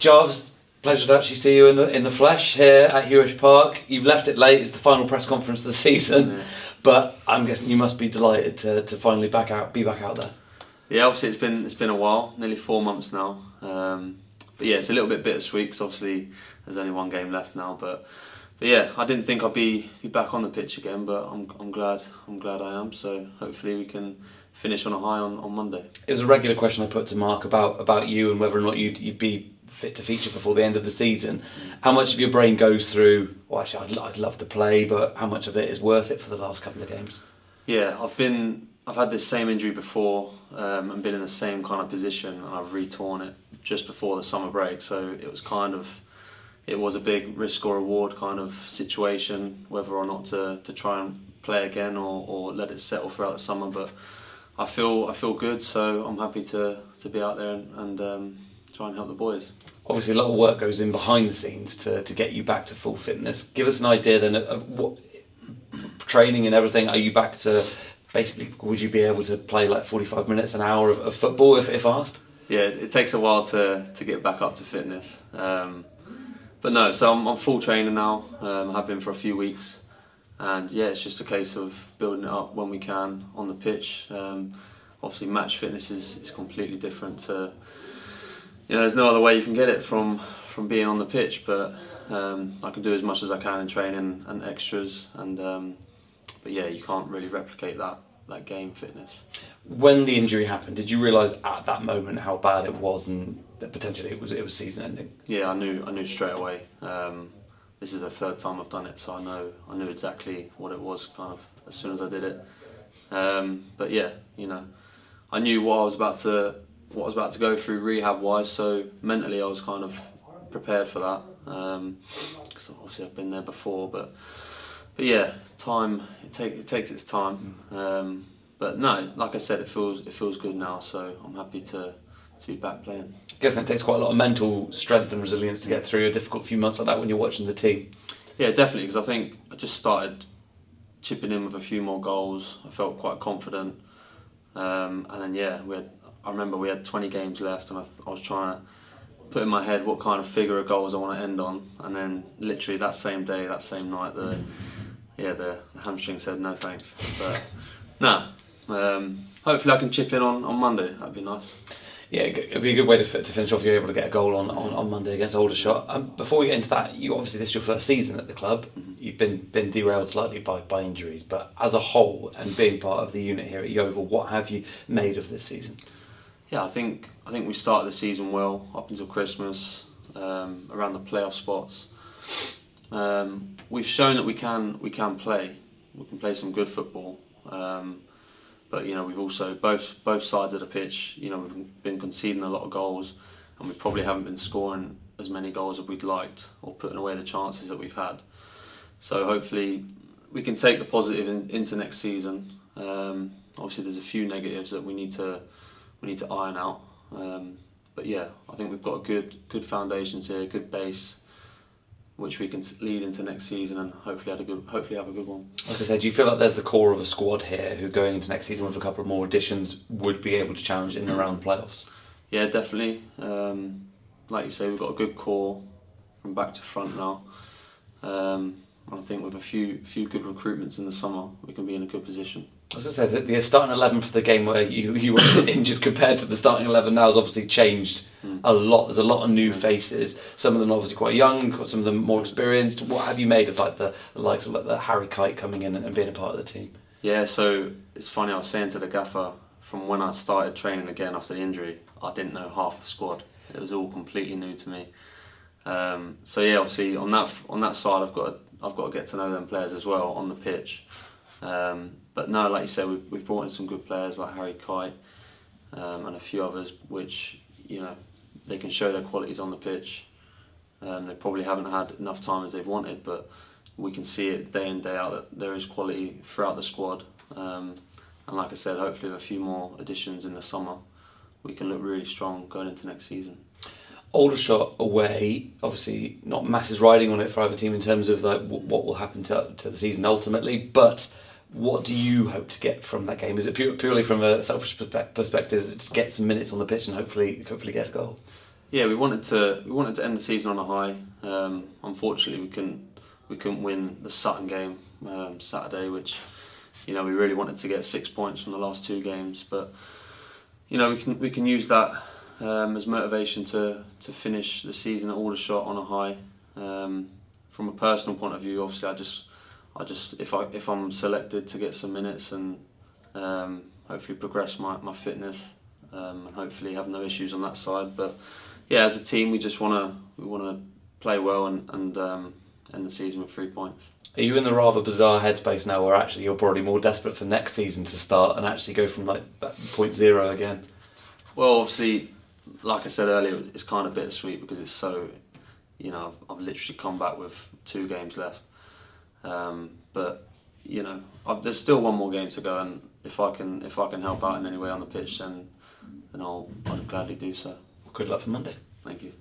Jarvis, pleasure to actually see you in the flesh here at Hewish Park. You've left it late. It's the final press conference of the season, but I'm guessing you must be delighted to finally be back out there. Yeah, obviously it's been a while, nearly 4 months now. But yeah, it's a little bit bittersweet because obviously there's only one game left now. But yeah, I didn't think I'd be back on the pitch again, but I'm glad I am. So hopefully we can finish on a high on Monday. It was a regular question I put to Mark about you and whether or not you'd be fit to feature before the end of the season. How much of your brain goes through, well, actually I'd love to play, but how much of it is worth it for the last couple of games? Yeah, I've had this same injury before and been in the same kind of position, and I've re-torn it just before the summer break. So it was a big risk or reward kind of situation, whether or not to try and play again or let it settle throughout the summer. But I feel good, so I'm happy to be out there and try and help the boys. Obviously, a lot of work goes in behind the scenes to get you back to full fitness. Give us an idea then of what training and everything. Are you back to basically? Would you be able to play like 45 minutes, an hour of football if asked? Yeah, it takes a while to get back up to fitness. But no, so I'm full trainer now. I have been for a few weeks. And yeah, it's just a case of building it up when we can on the pitch. Obviously, match fitness is completely different to, there's no other way you can get it from being on the pitch. But I can do as much as I can in training and extras. But yeah, you can't really replicate that game fitness. When the injury happened, did you realise at that moment how bad it was and that potentially it was season ending? Yeah, I knew straight away. This is the third time I've done it, so I knew exactly what it was kind of as soon as I did it. But yeah, I knew what I was about to go through rehab wise, so mentally I was kind of prepared for that. Because obviously I've been there before, but yeah, it takes its time. But no, like I said, it feels good now, so I'm happy to be back playing. I guess it takes quite a lot of mental strength and resilience to get through a difficult few months like that when you're watching the team. Yeah, definitely, because I think I just started chipping in with a few more goals. I felt quite confident, and then yeah, I remember we had 20 games left, and I was trying to put in my head what kind of figure of goals I want to end on, and then literally that same day, that same night, the hamstring said no thanks. But hopefully I can chip in on Monday. That'd be nice. Yeah, it'd be a good way to finish off if you're able to get a goal on Monday against Aldershot. Before we get into that, obviously this is your first season at the club. Mm-hmm. You've been derailed slightly by injuries, but as a whole and being part of the unit here at Yeovil, what have you made of this season? Yeah, I think we started the season well up until Christmas, around the playoff spots. We've shown that we can play. We can play some good football. But we've also both sides of the pitch. We've been conceding a lot of goals, and we probably haven't been scoring as many goals as we'd liked, or putting away the chances that we've had. So hopefully we can take the positive into next season. Obviously, there's a few negatives that we need to iron out. But yeah, I think we've got good foundations here, good base, which we can lead into next season and hopefully have a good one. Like I said, do you feel like there's the core of a squad here who, going into next season with a couple of more additions, would be able to challenge in and around the playoffs? Yeah, definitely. Like you say, we've got a good core from back to front now. I think with a few good recruitments in the summer, we can be in a good position. I was going to say that the starting 11 for the game where you were injured compared to the starting 11 now has obviously changed a lot. There's a lot of new faces. Some of them obviously quite young, some of them more experienced. What have you made of the likes of the Harry Kite coming in and being a part of the team? Yeah, so it's funny, I was saying to the gaffer, from when I started training again after the injury, I didn't know half the squad. It was all completely new to me. So yeah, obviously on that side, I've got to get to know them players as well on the pitch. But no, like you said, we've brought in some good players like Harry Kite and a few others, which they can show their qualities on the pitch. They probably haven't had enough time as they've wanted, but we can see it day in, day out that there is quality throughout the squad. And like I said, hopefully with a few more additions in the summer, we can look really strong going into next season. Aldershot away, obviously not masses riding on it for either team in terms of what will happen to the season ultimately, but what do you hope to get from that game? Is it purely from a selfish perspective? Is it just get some minutes on the pitch and hopefully get a goal? Yeah, we wanted to end the season on a high. Unfortunately, we couldn't win the Sutton game Saturday, which we really wanted to get 6 points from the last 2 games. But we can use that as motivation to finish the season at Aldershot on a high. From a personal point of view, obviously, I just if I'm selected to get some minutes and hopefully progress my fitness and hopefully have no issues on that side. But yeah, as a team, we just want to play well and end the season with 3 points. Are you in the rather bizarre headspace now where actually you're probably more desperate for next season to start and actually go from like that 0 again? Well, obviously, like I said earlier, it's kind of bittersweet because it's so, I've literally come back with 2 games left. But there's still 1 more game to go, and if I can help out in any way on the pitch, then I'd gladly do so. Good luck for Monday. Thank you.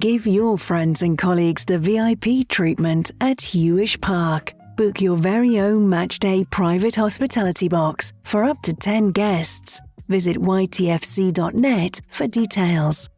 Give your friends and colleagues the VIP treatment at Hewish Park. Book your very own matchday private hospitality box for up to 10 guests. Visit ytfc.net for details.